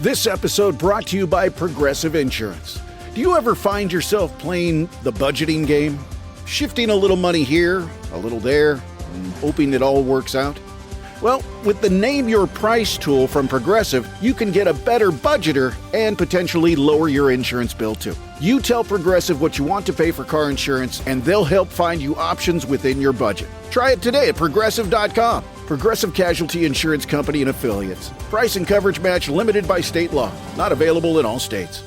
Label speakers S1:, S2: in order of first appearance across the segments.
S1: This episode brought to you by Progressive Insurance. Do you ever find yourself playing the budgeting game? Shifting a little money here, a little there, and hoping it all works out? Well, with the Name Your Price tool from Progressive, you can get a better budgeter and potentially lower your insurance bill too. You tell Progressive what you want to pay for car insurance, and they'll help find you options within your budget. Try it today at Progressive.com. Progressive Casualty Insurance Company and Affiliates. Price and coverage match limited by state law. Not available in all states.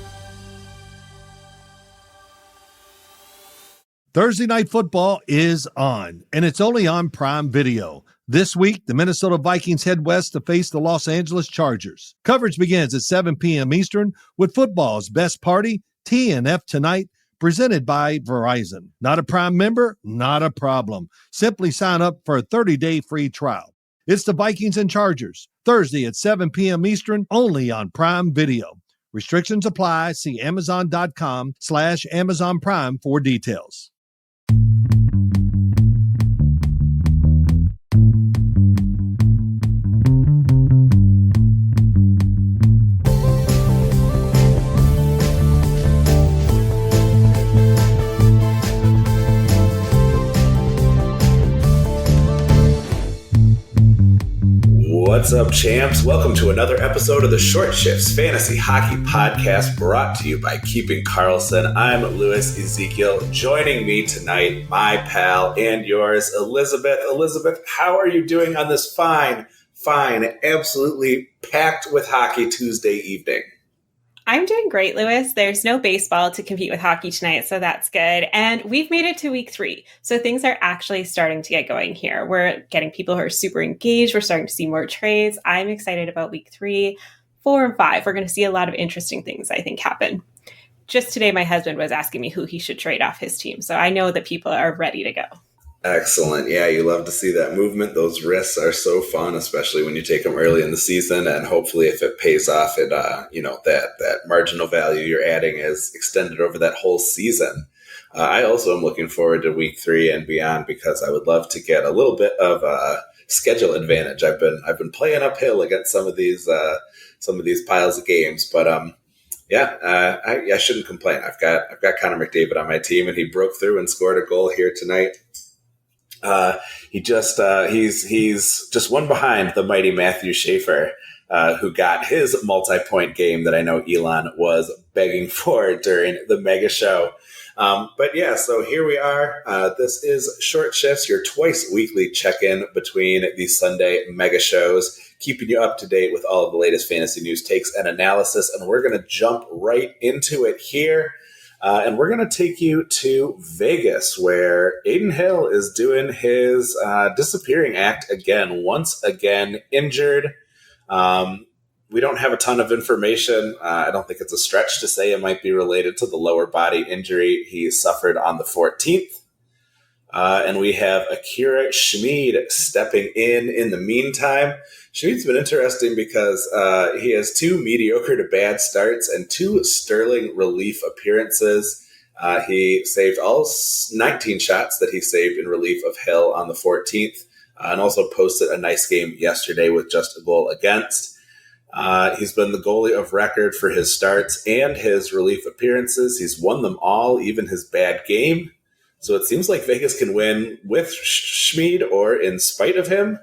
S2: Thursday Night Football is on, and it's only on Prime Video. This week, the Minnesota Vikings head west to face the Los Angeles Chargers. Coverage begins at 7 p.m. Eastern with football's best party, TNF Tonight, presented by Verizon. Not a Prime member? Not a problem. Simply sign up for a 30-day free trial. It's the Vikings and Chargers, Thursday at 7 p.m. Eastern, only on Prime Video. Restrictions apply. See Amazon.com/Amazon Prime for details.
S3: What's up, champs? Welcome to another episode of the Short Shifts Fantasy Hockey Podcast, brought to you by Keeping Karlsson. I'm Louis Ezekiel. Joining me tonight, my pal and yours, Elizabeth. Elizabeth, how are you doing on this fine, absolutely packed with hockey Tuesday evening?
S4: I'm doing great, Louis. There's no baseball to compete with hockey tonight, so that's good. And we've made it to week 3. So things are actually starting to get going here. We're getting people who are super engaged. We're starting to see more trades. I'm excited about week 3, 4, and 5. We're going to see a lot of interesting things, I think, happen. Just today, my husband was asking me who he should trade off his team. So I know that people are ready to go. Excellent.
S3: Yeah, you love to see that movement. Those risks are so fun, especially when you take them early in the season. And hopefully if it pays off, that marginal value you're adding is extended over that whole season. I also am looking forward to week 3 and beyond because I would love to get a little bit of schedule advantage. I've been playing uphill against some of these piles of games, but I shouldn't complain. I've got Connor McDavid on my team, and he broke through and scored a goal here tonight. He's just one behind the mighty Matthew Schaefer, who got his multi-point game that I know Elon was begging for during the mega show. So here we are. This is Short Shifts, your twice weekly check-in between the Sunday mega shows, keeping you up to date with all of the latest fantasy news, takes, and analysis. And we're going to jump right into it here. And we're going to take you to Vegas, where Adin Hill is doing his disappearing act again, once again injured. We don't have a ton of information. I don't think it's a stretch to say it might be related to the lower body injury he suffered on the 14th. And we have Akira Schmid stepping in the meantime. Schmid's been interesting because he has 2 mediocre to bad starts and 2 sterling relief appearances. He saved all 19 shots that he saved in relief of Hill on the 14th, and also posted a nice game yesterday with just a goal against. He's been the goalie of record for his starts and his relief appearances. He's won them all, even his bad game. So it seems like Vegas can win with Schmid or in spite of him.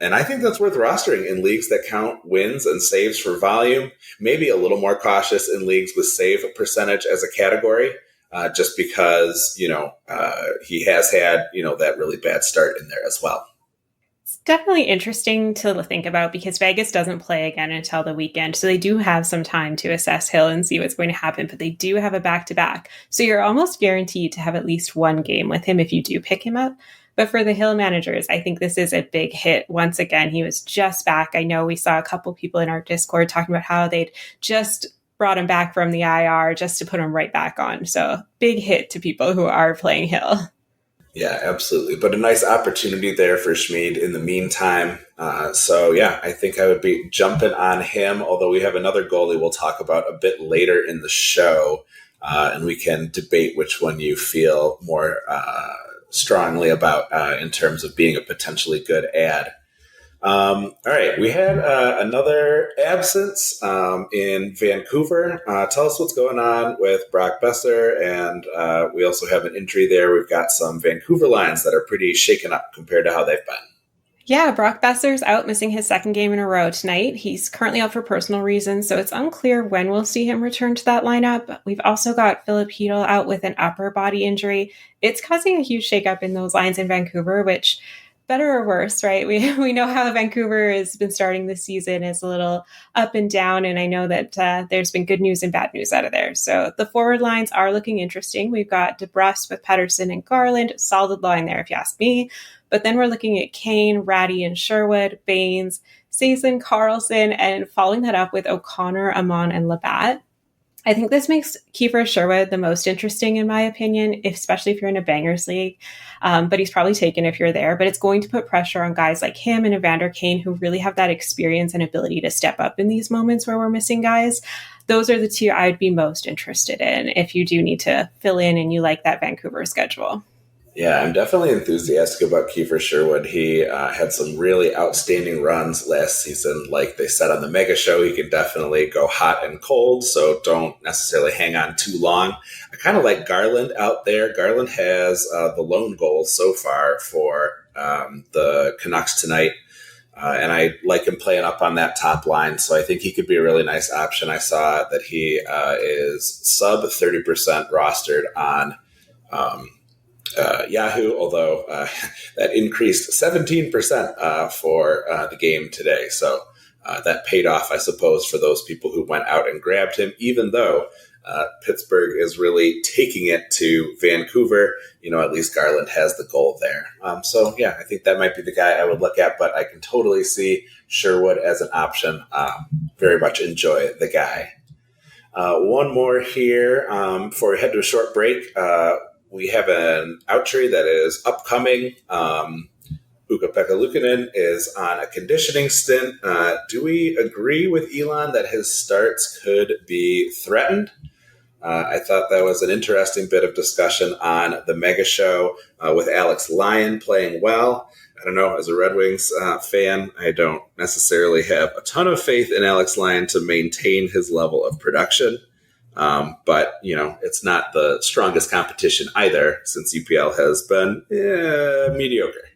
S3: And I think that's worth rostering in leagues that count wins and saves for volume. Maybe a little more cautious in leagues with save percentage as a category, just because, he has had, that really bad start in there as well.
S4: It's definitely interesting to think about because Vegas doesn't play again until the weekend. So they do have some time to assess Hill and see what's going to happen, but they do have a back-to-back. So you're almost guaranteed to have at least one game with him if you do pick him up. But for the Hill managers, I think this is a big hit. Once again, he was just back. I know we saw a couple people in our Discord talking about how they'd just brought him back from the IR just to put him right back on. So big hit to people who are playing Hill.
S3: Yeah, absolutely. But a nice opportunity there for Schmid in the meantime. I think I would be jumping on him, although we have another goalie we'll talk about a bit later in the show, and we can debate which one you feel more strongly about in terms of being a potentially good ad. All right, we had another absence in Vancouver. Tell us what's going on with Brock Besser, and we also have an injury there. We've got some Vancouver lines that are pretty shaken up compared to how they've been.
S4: Yeah, Brock Besser's out, missing his second game in a row tonight. He's currently out for personal reasons, so it's unclear when we'll see him return to that lineup. We've also got Philip Hedl out with an upper body injury. It's causing a huge shakeup in those lines in Vancouver, which, better or worse, right? We know how Vancouver has been starting this season. It's a little up and down, and I know that there's been good news and bad news out of there. So the forward lines are looking interesting. We've got DeBrusque with Pettersson and Garland. Solid line there, if you ask me. But then we're looking at Kane, Ratty, and Sherwood, Baines, Saison, Carlson, and following that up with O'Connor, Amon, and Labatt. I think this makes Kiefer Sherwood the most interesting, in my opinion, especially if you're in a bangers league. But he's probably taken if you're there. But it's going to put pressure on guys like him and Evander Kane, who really have that experience and ability to step up in these moments where we're missing guys. Those are the two I'd be most interested in if you do need to fill in and you like that Vancouver schedule.
S3: Yeah, I'm definitely enthusiastic about Kiefer Sherwood. He had some really outstanding runs last season. Like they said on the Mega Show, he can definitely go hot and cold, so don't necessarily hang on too long. I kind of like Garland out there. Garland has the lone goal so far for the Canucks tonight, and I like him playing up on that top line, so I think he could be a really nice option. I saw that he is sub 30% rostered on Yahoo, although that increased 17% for the game today. So that paid off, I suppose, for those people who went out and grabbed him, even though Pittsburgh is really taking it to Vancouver. At least Garland has the goal there. So, yeah, I think that might be the guy I would look at, but I can totally see Sherwood as an option. Very much enjoy the guy. One more here before we head to a short break. We have an outjury that is upcoming. Ukko-Pekka Luukkonen is on a conditioning stint. Do we agree with Elon that his starts could be threatened? I thought that was an interesting bit of discussion on the Mega Show with Alex Lyon playing well. I don't know, as a Red Wings fan, I don't necessarily have a ton of faith in Alex Lyon to maintain his level of production. But, it's not the strongest competition either, since UPL has been mediocre.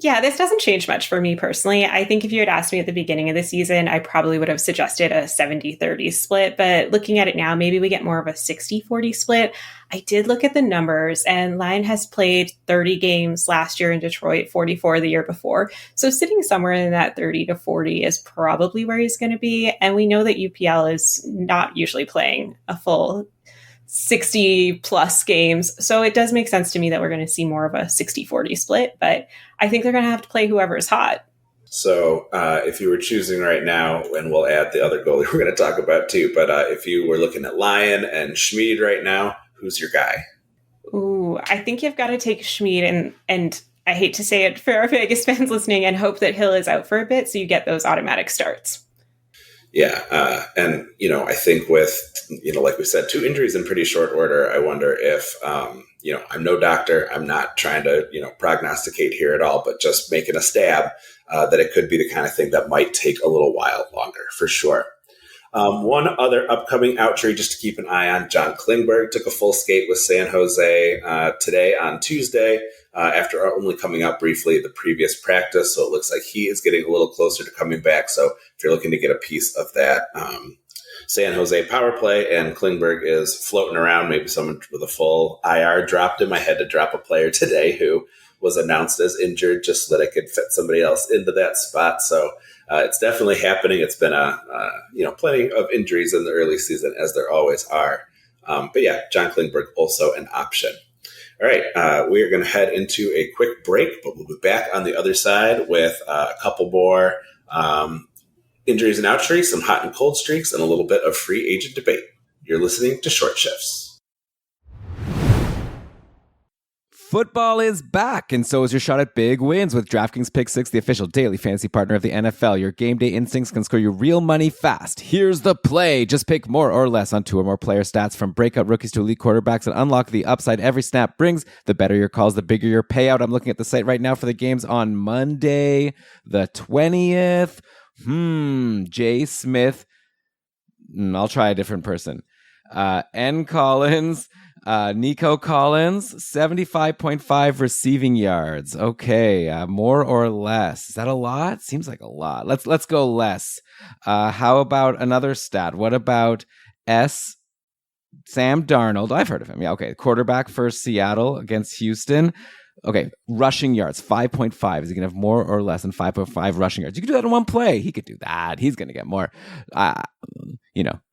S4: Yeah, this doesn't change much for me personally. I think if you had asked me at the beginning of the season, I probably would have suggested a 70-30 split. But looking at it now, maybe we get more of a 60-40 split. I did look at the numbers, and Lyon has played 30 games last year in Detroit, 44 the year before. So sitting somewhere in that 30 to 40 is probably where he's going to be. And we know that UPL is not usually playing a full 60 plus games. So it does make sense to me that we're going to see more of a 60-40 split, but I think they're going to have to play whoever is hot.
S3: So if you were choosing right now, and we'll add the other goalie we're going to talk about too, but if you were looking at Lyon and Schmid right now, who's your guy?
S4: Ooh, I think you've got to take Schmid, and I hate to say it for our Vegas fans listening, and hope that Hill is out for a bit so you get those automatic starts.
S3: Yeah, and I think with like we said, 2 injuries in pretty short order, I wonder if I'm no doctor, I'm not trying to prognosticate here at all, but just making a stab that it could be the kind of thing that might take a little while longer for sure. One other upcoming outjury just to keep an eye on: John Klingberg took a full skate with San Jose today on Tuesday after only coming out briefly the previous practice. So it looks like he is getting a little closer to coming back. So if you're looking to get a piece of that San Jose power play and Klingberg is floating around, maybe someone with a full IR dropped him. I had to drop a player today who was announced as injured just so that I could fit somebody else into that spot. So it's definitely happening. It's been plenty of injuries in the early season, as there always are. But yeah, John Klingberg also an option. All right, we are going to head into a quick break, but we'll be back on the other side with a couple more injuries and outjuries, some hot and cold streaks, and a little bit of free agent debate. You're listening to Short Shifts.
S5: Football is back, and so is your shot at big wins with DraftKings Pick 6, the official daily fantasy partner of the NFL. Your game day instincts can score you real money fast. Here's the play. Just pick more or less on 2 or more player stats from breakout rookies to elite quarterbacks and unlock the upside every snap brings. The better your calls, the bigger your payout. I'm looking at the site right now for the games on Monday, the 20th. Jay Smith. I'll try a different person. N. Collins. Nico Collins, 75.5 receiving yards. Okay, more or less. Is that a lot? Seems like a lot. Let's go less. How about another stat? What about Sam Darnold? I've heard of him. Yeah, okay. Quarterback for Seattle against Houston. Okay, rushing yards, 5.5. Is he going to have more or less than 5.5 rushing yards? You can do that in one play. He could do that. He's going to get more.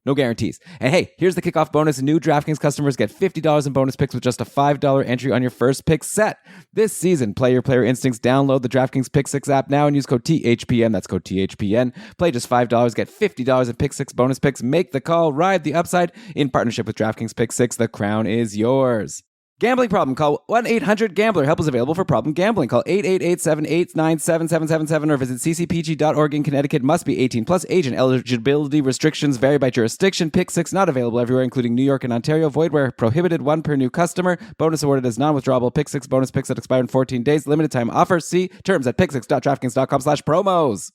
S5: No guarantees. And hey, here's the kickoff bonus. New DraftKings customers get $50 in bonus picks with just a $5 entry on your first pick set. This season, play your player instincts. Download the DraftKings Pick 6 app now and use code THPN. That's code THPN. Play just $5, get $50 in Pick 6 bonus picks. Make the call. Ride the upside in partnership with DraftKings Pick 6. The crown is yours. Gambling problem? Call 1-800-GAMBLER. Help is available for problem gambling. Call 888-789-7777 or visit ccpg.org in Connecticut. Must be 18 plus. Age and eligibility restrictions vary by jurisdiction. Pick 6 not available everywhere, including New York and Ontario. Void where prohibited. 1 per new customer. Bonus awarded as non-withdrawable. Pick 6 bonus picks that expire in 14 days. Limited time offer. See terms at pick6.draftkings.com/promos.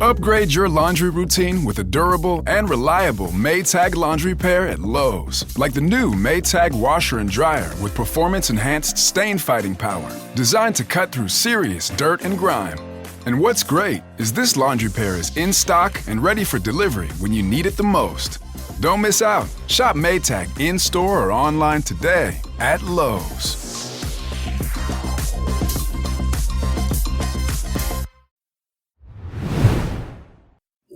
S6: Upgrade your laundry routine with a durable and reliable Maytag laundry pair at Lowe's. Like the new Maytag washer and dryer with performance-enhanced stain-fighting power. Designed to cut through serious dirt and grime. And what's great is this laundry pair is in stock and ready for delivery when you need it the most. Don't miss out. Shop Maytag in-store or online today at Lowe's.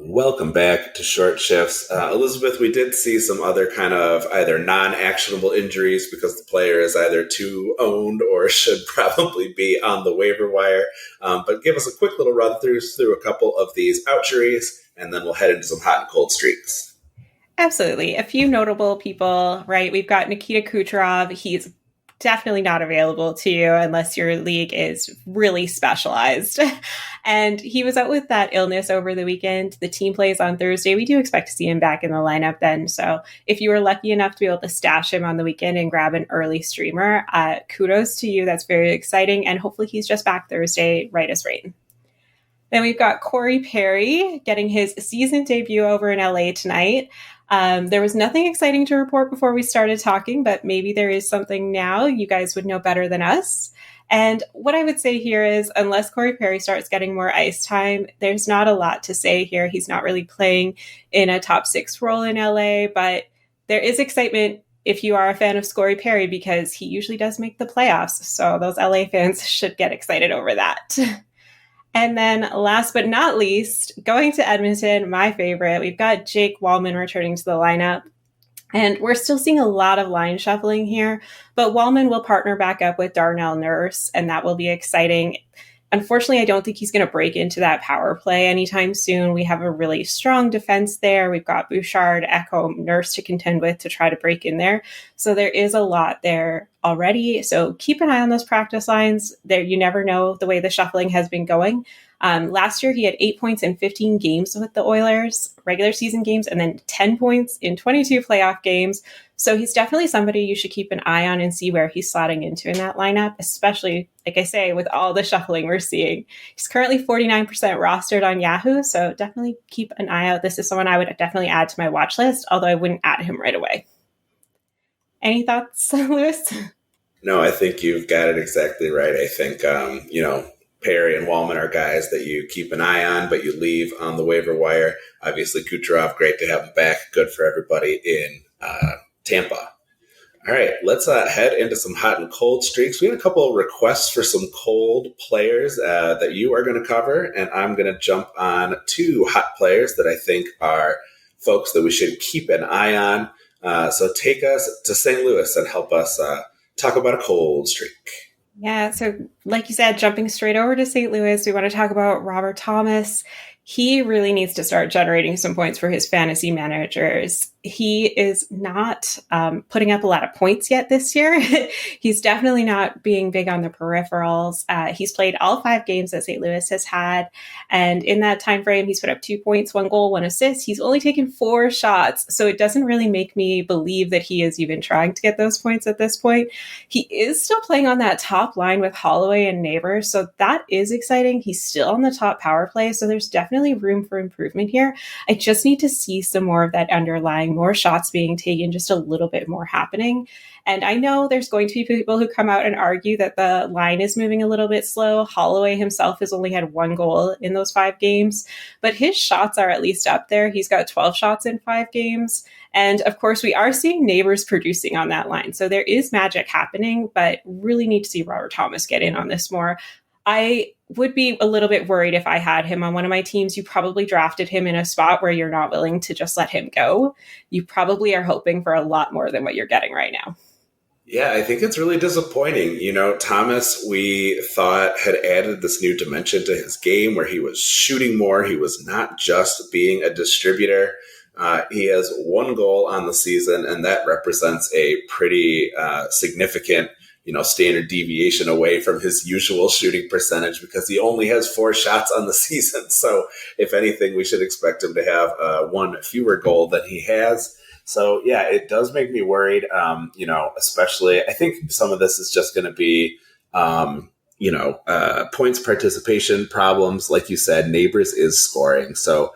S3: Welcome back to Short Shifts. Elizabeth, we did see some other kind of either non-actionable injuries because the player is either too owned or should probably be on the waiver wire. But give us a quick little run through a couple of these outjuries, and then we'll head into some hot and cold streaks.
S4: Absolutely. A few notable people, right? We've got Nikita Kucherov. He's definitely not available to you unless your league is really specialized. And he was out with that illness over the weekend. The team plays on Thursday. We do expect to see him back in the lineup then. So if you were lucky enough to be able to stash him on the weekend and grab an early streamer, kudos to you. That's very exciting. And hopefully he's just back Thursday, right as rain. Then we've got Corey Perry getting his season debut over in LA tonight. There was nothing exciting to report before we started talking, but maybe there is something now. You guys would know better than us. And what I would say here is, unless Corey Perry starts getting more ice time, there's not a lot to say here. He's not really playing in a top 6 role in LA, but there is excitement if you are a fan of Corey Perry because he usually does make the playoffs. So those LA fans should get excited over that. And then last but not least, going to Edmonton, my favorite, we've got Jake Wallman returning to the lineup. And we're still seeing a lot of line shuffling here, but Wallman will partner back up with Darnell Nurse, and that will be exciting. Unfortunately, I don't think he's going to break into that power play anytime soon. We have a really strong defense there. We've got Bouchard, Echo, Nurse to contend with to try to break in there. So there is a lot there already. So keep an eye on those practice lines. There, you never know the way the shuffling has been going. Last year, he had 8 points in 15 games with the Oilers, regular season games, and then 10 points in 22 playoff games. So he's definitely somebody you should keep an eye on and see where he's slotting into in that lineup, especially, like I say, with all the shuffling we're seeing. He's currently 49% rostered on Yahoo, so definitely keep an eye out. This is someone I would definitely add to my watch list, although I wouldn't add him right away. Any thoughts, Lewis?
S3: No, I think you've got it exactly right. I think, Perry and Wallman are guys that you keep an eye on, but you leave on the waiver wire. Obviously, Kucherov, great to have him back. Good for everybody in Tampa. All right, let's head into some hot and cold streaks. We had a couple of requests for some cold players that you are going to cover, and I'm going to jump on 2 hot players that I think are folks that we should keep an eye on. So take us to St. Louis and help us talk about a cold streak.
S4: Yeah, so like you said, jumping straight over to St. Louis, we want to talk about Robert Thomas. He really needs to start generating some points for his fantasy managers. he is not putting up a lot of points yet this year. He's definitely not being big on the peripherals. He's played all 5 games that St. Louis has had. And in that time frame, he's put up 2 points, 1 goal, 1 assist. He's only taken 4 shots. So it doesn't really make me believe that he is even trying to get those points at this point. He is still playing on that top line with Holloway and Neighbors. So that is exciting. He's still on the top power play. So there's definitely room for improvement here. I just need to see some more of that underlying, more shots being taken, just a little bit more happening. And I know there's going to be people who come out and argue that the line is moving a little bit slow. Holloway himself has only had 1 goal in those 5 games, but his shots are at least up there. He's got 12 shots in 5 games. And of course, we are seeing Neighbors producing on that line. So there is magic happening, but really need to see Robert Thomas get in on this more. I would be a little bit worried if I had him on one of my teams. You probably drafted him in a spot where you're not willing to just let him go. You probably are hoping for a lot more than what you're getting right now.
S3: Yeah, I think it's really disappointing. Thomas, we thought, had added this new dimension to his game where he was shooting more. He was not just being a distributor. He has 1 goal on the season, and that represents a pretty significant standard deviation away from his usual shooting percentage because he only has 4 shots on the season. So if anything, we should expect him to have 1 fewer goal than he has. So yeah, it does make me worried. Especially I think some of this is just going to be, points participation problems. Like you said, Neighbors is scoring. So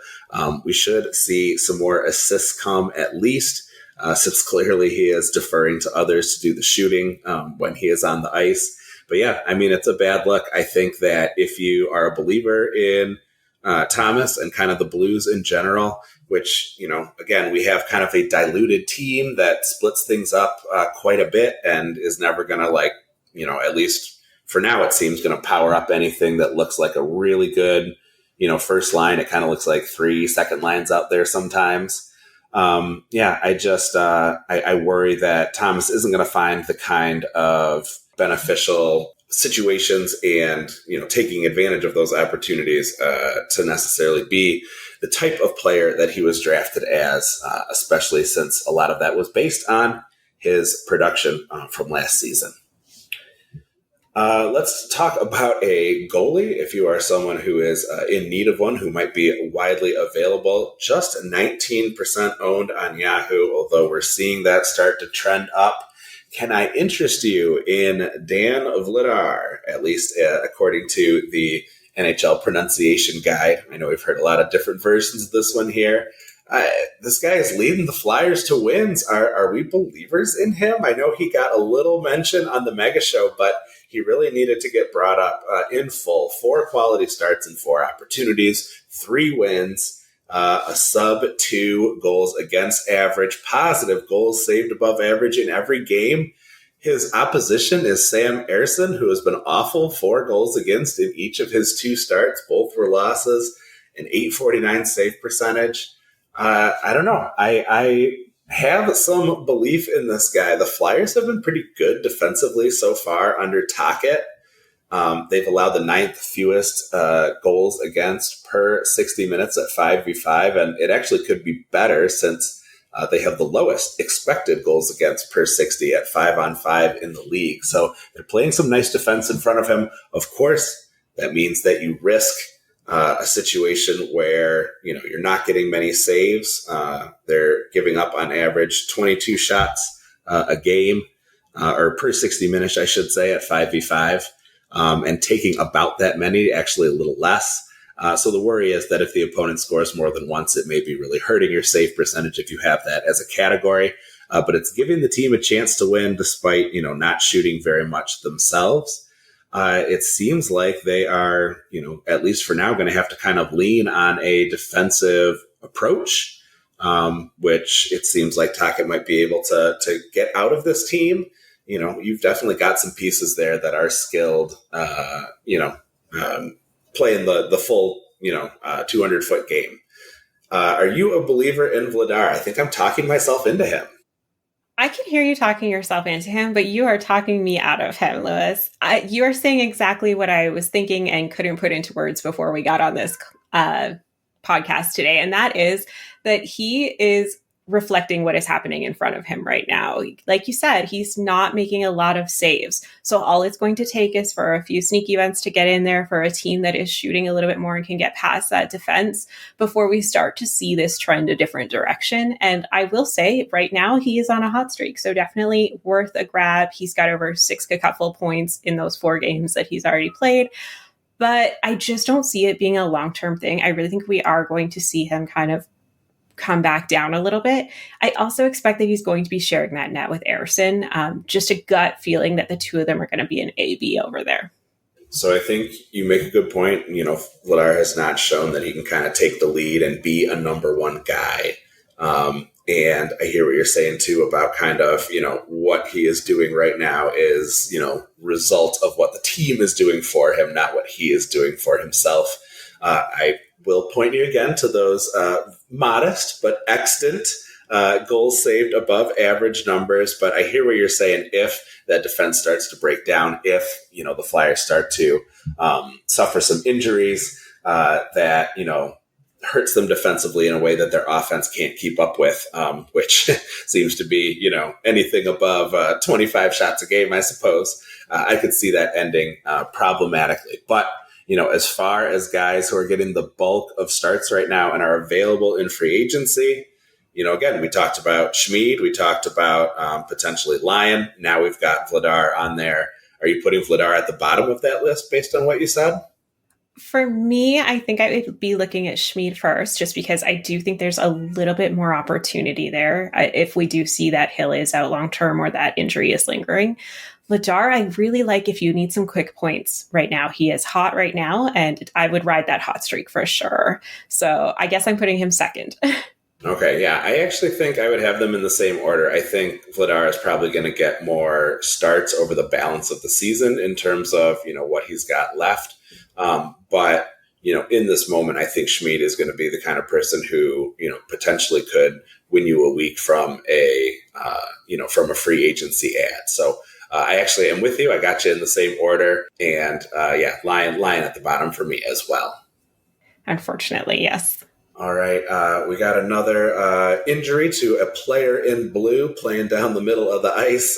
S3: we should see some more assists come at least. Since clearly he is deferring to others to do the shooting when he is on the ice. But yeah, I mean, it's a bad look. I think that if you are a believer in Thomas and kind of the Blues in general, which, again, we have kind of a diluted team that splits things up quite a bit and is never going to at least for now, it seems going to power up anything that looks like a really good, first line. It kind of looks like 3 second lines out there sometimes. I worry that Thomas isn't going to find the kind of beneficial situations and, taking advantage of those opportunities to necessarily be the type of player that he was drafted as, especially since a lot of that was based on his production from last season. Let's talk about a goalie. If you are someone who is in need of one, who might be widely available, just 19% owned on Yahoo, although we're seeing that start to trend up. Can I interest you in Dan Vladar, at least according to the NHL pronunciation guide? I know we've heard a lot of different versions of this one here. This guy is leading the Flyers to wins. Are we believers in him? I know he got a little mention on the Mega Show, but he really needed to get brought up in full. 4 quality starts and 4 opportunities, 3 wins, a sub 2 goals against average, positive goals saved above average in every game. His opposition is Sam Ersson, who has been awful, 4 goals against in each of his 2 starts. Both were losses, an .849 save percentage. I don't know. I have some belief in this guy. The Flyers have been pretty good defensively so far under Tocchet. They've allowed the 9th fewest goals against per 60 minutes at 5v5, and it actually could be better since they have the lowest expected goals against per 60 at 5-on-5 in the league. So they're playing some nice defense in front of him. Of course, that means that you risk a situation where you're not getting many saves. They're giving up on average 22 shots a game, or per 60 minutes, I should say, at 5v5, and taking about that many, actually a little less. So the worry is that if the opponent scores more than once, it may be really hurting your save percentage if you have that as a category. But it's giving the team a chance to win despite not shooting very much themselves. It seems like they are, at least for now, going to have to kind of lean on a defensive approach, which it seems like Tocchet might be able to get out of this team. You've definitely got some pieces there that are skilled, playing the full, 200-foot game. Are you a believer in Vladar? I think I'm talking myself into him.
S4: I can hear you talking yourself into him, but you are talking me out of him, Lewis. You are saying exactly what I was thinking and couldn't put into words before we got on this podcast today. And that is that he is reflecting what is happening in front of him right now. Like you said, he's not making a lot of saves. So all it's going to take is for a few sneaky events to get in there for a team that is shooting a little bit more and can get past that defense before we start to see this trend a different direction. And I will say right now he is on a hot streak. So definitely worth a grab. He's got over 6 Cuylle points in those 4 games that he's already played. But I just don't see it being a long-term thing. I really think we are going to see him kind of come back down a little bit. I also expect that he's going to be sharing that net with Ersson. Just a gut feeling that the two of them are going to be an A-B over there.
S3: So I think you make a good point. You know, Vladar has not shown that he can kind of take the lead and be a number one guy. And I hear what you're saying too about kind of, you know, what he is doing right now is, you know, result of what the team is doing for him, not what he is doing for himself. I will point you again to those modest but extant goals saved above average numbers. But I hear what you're saying. If that defense starts to break down, if, you know, the Flyers start to suffer some injuries that, you know, hurts them defensively in a way that their offense can't keep up with, which seems to be, you know, anything above 25 shots a game, I suppose. I could see that ending problematically. But, you know, as far as guys who are getting the bulk of starts right now and are available in free agency, you know, again, we talked about Schmid, we talked about potentially Lyon. Now we've got Vladar on there. Are you putting Vladar at the bottom of that list based on what you said?
S4: For me, I think I would be looking at Schmid first, just because I do think there's a little bit more opportunity there if we do see that Hill is out long-term or that injury is lingering. Vladar, I really like if you need some quick points right now. He is hot right now, and I would ride that hot streak for sure. So I guess I'm putting him second.
S3: Okay, yeah. I actually think I would have them in the same order. I think Vladar is probably going to get more starts over the balance of the season in terms of, you know, what he's got left. But, you know, in this moment, I think Schmid is going to be the kind of person who, you know, potentially could win you a week from from a free agency ad. So I actually am with you. I got you in the same order. And Lyon at the bottom for me as well.
S4: Unfortunately, yes.
S3: All right. We got another injury to a player in blue playing down the middle of the ice.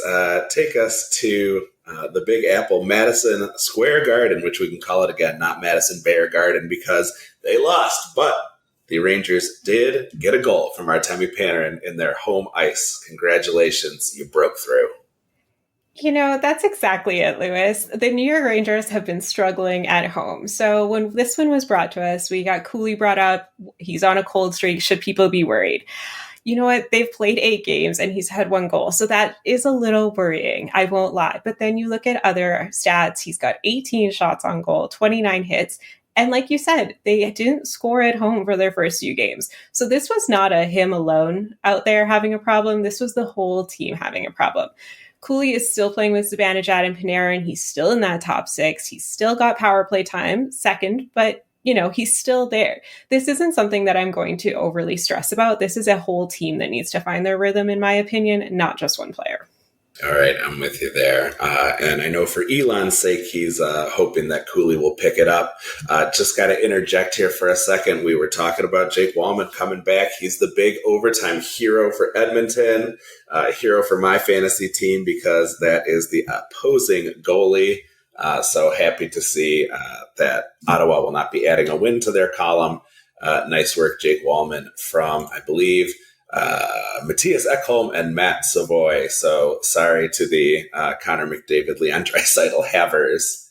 S3: Take us to the Big Apple Madison Square Garden, which we can call it again, not Madison Bear Garden, because they lost. But the Rangers did get a goal from Artemi Panarin in their home ice. Congratulations. You broke through.
S4: You know, that's exactly it, Lewis. The New York Rangers have been struggling at home. So when this one was brought to us, we got Cuylle brought up. He's on a cold streak. Should people be worried? You know what? They've played 8 games and he's had 1 goal. So that is a little worrying. I won't lie. But then you look at other stats. He's got 18 shots on goal, 29 hits. And like you said, they didn't score at home for their first few games. So this was not a him alone out there having a problem. This was the whole team having a problem. Cuylle is still playing with Zibanejad and Panarin. He's still in that top 6. He's still got power play time, second, but, you know, he's still there. This isn't something that I'm going to overly stress about. This is a whole team that needs to find their rhythm, in my opinion, not just one player.
S3: All right, I'm with you there. And I know for Elon's sake, he's hoping that Cuylle will pick it up. Just got to interject here for a second. We were talking about Jake Wallman coming back. He's the big overtime hero for Edmonton, hero for my fantasy team because that is the opposing goalie. So happy to see that Ottawa will not be adding a win to their column. Nice work, Jake Wallman, from, I believe, Matthias Ekholm and Matt Savoy. So sorry to the Connor McDavid, Leon Draisaitl havers.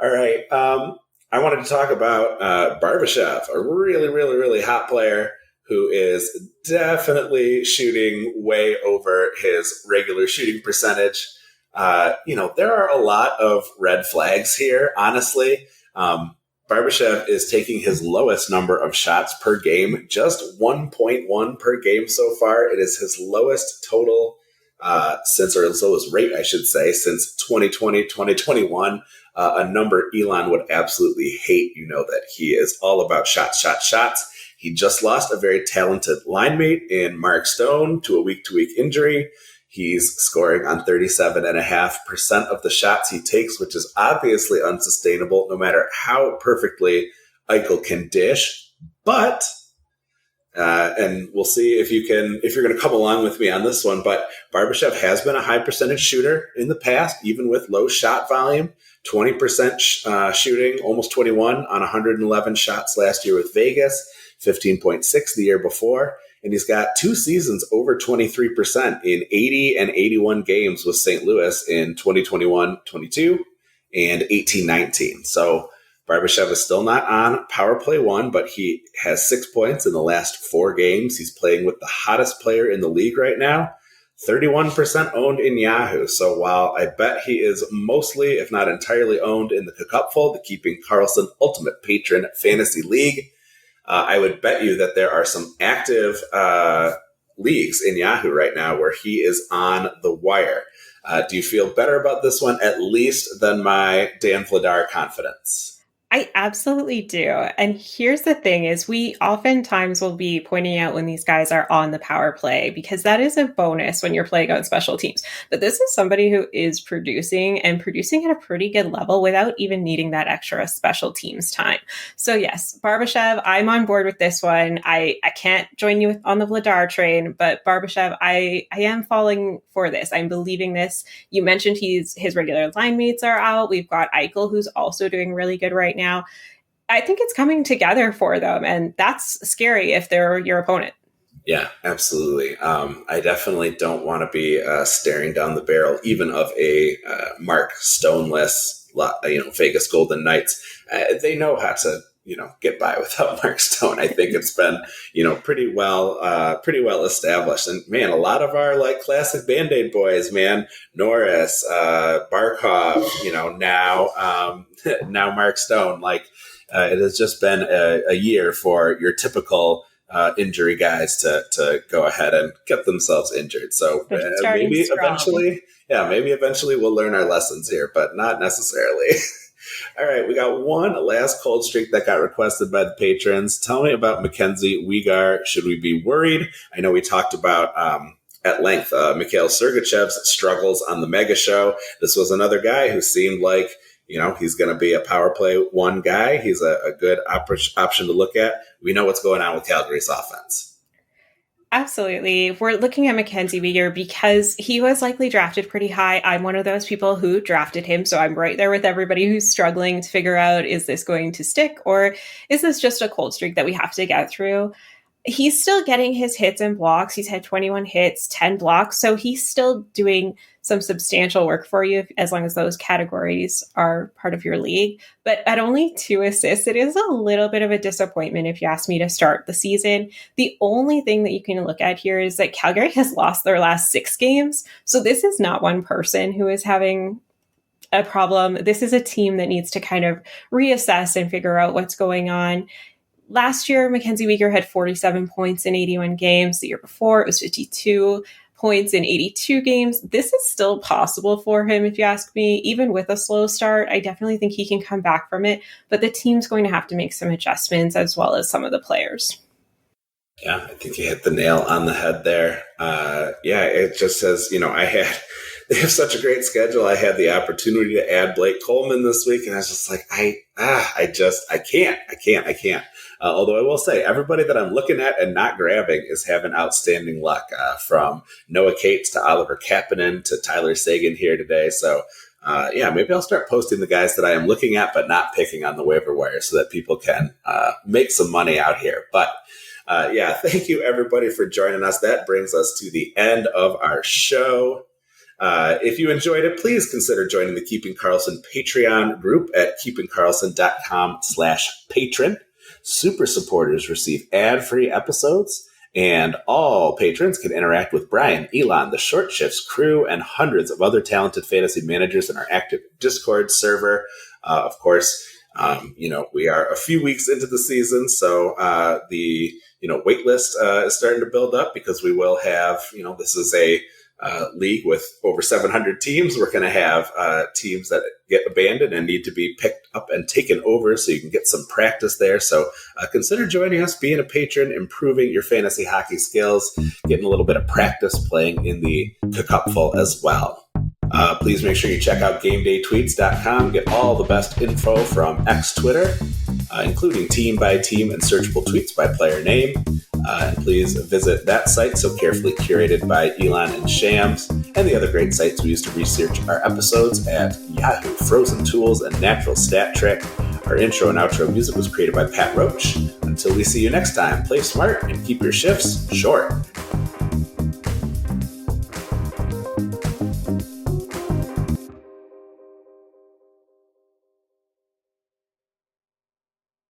S3: All right. I wanted to talk about Barbashev, a really, really, really hot player who is definitely shooting way over his regular shooting percentage. There are a lot of red flags here, honestly. Barbashev is taking his lowest number of shots per game, just 1.1 per game so far. It is his lowest total his lowest rate, I should say, since 2020, 2021. A number Elon would absolutely hate. You know that he is all about shots. He just lost a very talented line mate in Mark Stone to a week-to-week injury. He's scoring on 37.5% of the shots he takes, which is obviously unsustainable no matter how perfectly Eichel can dish. But And we'll see if you're going to come along with me on this one. But Barbashev has been a high percentage shooter in the past, even with low shot volume. 20% shooting, almost 21 on 111 shots last year with Vegas, 15.6 the year before. And he's got 2 seasons over 23% in 80 and 81 games with St. Louis in 2021-22 and 18-19. So Barbashev is still not on power play 1, but he has 6 points in the last 4 games. He's playing with the hottest player in the league right now, 31% owned in Yahoo. So while I bet he is mostly, if not entirely, owned in the Cupful, the Keeping Karlsson Ultimate Patron Fantasy League, I would bet you that there are some active leagues in Yahoo right now where he is on the wire. Do you feel better about this one, at least, than my Dan Vladar confidence?
S4: I absolutely do. And here's the thing is we oftentimes will be pointing out when these guys are on the power play, because that is a bonus when you're playing on special teams. But this is somebody who is producing at a pretty good level without even needing that extra special teams time. So yes, Barbashev, I'm on board with this one. I can't join you on the Vladar train, but Barbashev, I am falling for this. I'm believing this. You mentioned his regular line mates are out. We've got Eichel, who's also doing really good right now. I think it's coming together for them, and that's scary if they're your opponent.
S3: Yeah, absolutely. I definitely don't want to be staring down the barrel even of a Mark Stoneless, Vegas Golden Knights. They know how to, get by without Mark Stone. I think it's been, pretty well established. And man, a lot of our classic Band-Aid boys, man, Norris, Barkov, now Mark Stone, it has just been a year for your typical injury guys to go ahead and get themselves injured. So maybe eventually we'll learn our lessons here, but not necessarily. All right, we got one last cold streak that got requested by the patrons. Tell me about Mackenzie Weegar. Should we be worried? I know we talked about at length Mikhail Sergachev's struggles on the Mega Show. This was another guy who seemed like, he's going to be a power play 1 guy. He's a good option to look at. We know what's going on with Calgary's offense.
S4: Absolutely. We're looking at Mackenzie Weegar because he was likely drafted pretty high. I'm one of those people who drafted him, so I'm right there with everybody who's struggling to figure out, is this going to stick, or is this just a cold streak that we have to get through? He's still getting his hits and blocks. He's had 21 hits, 10 blocks, so he's still doing some substantial work for you as long as those categories are part of your league. But at only 2 assists, it is a little bit of a disappointment if you ask me to start the season. The only thing that you can look at here is that Calgary has lost their last 6 games. So this is not one person who is having a problem. This is a team that needs to kind of reassess and figure out what's going on. Last year, Mackenzie Weegar had 47 points in 81 games. The year before, it was 52 points in 82 games. This is still possible for him, if you ask me. Even with a slow start, I definitely think he can come back from it. But the team's going to have to make some adjustments, as well as some of the players.
S3: Yeah, I think you hit the nail on the head there. It just says, they have such a great schedule. I had the opportunity to add Blake Coleman this week, and I was just like, I can't. Although I will say, everybody that I'm looking at and not grabbing is having outstanding luck, from Noah Cates to Oliver Kapanen to Tyler Seguin here today. So, maybe I'll start posting the guys that I am looking at but not picking on the waiver wire so that people can make some money out here. But, thank you, everybody, for joining us. That brings us to the end of our show. If you enjoyed it, please consider joining the Keeping Karlsson Patreon group at keepingkarlsson.com/patron. Super supporters receive ad-free episodes, and all patrons can interact with Brian, Elon, the Short Shifts crew, and hundreds of other talented fantasy managers in our active Discord server. Of course, we are a few weeks into the season, so the wait list is starting to build up, because we will have, this is a league with over 700 teams. We're going to have teams that get abandoned and need to be picked up and taken over, so you can get some practice there. So consider joining us, being a patron, improving your fantasy hockey skills, getting a little bit of practice playing in the Cupful as well. Please make sure you check out GameDayTweets.com. Get all the best info from X Twitter. including team by team and searchable tweets by player name. And please visit that site, so carefully curated by Elon and Shams, and the other great sites we use to research our episodes at Yahoo, Frozen Tools, and Natural Stat Trick. Our intro and outro music was created by Pat Roach. Until we see you next time, play smart and keep your shifts short.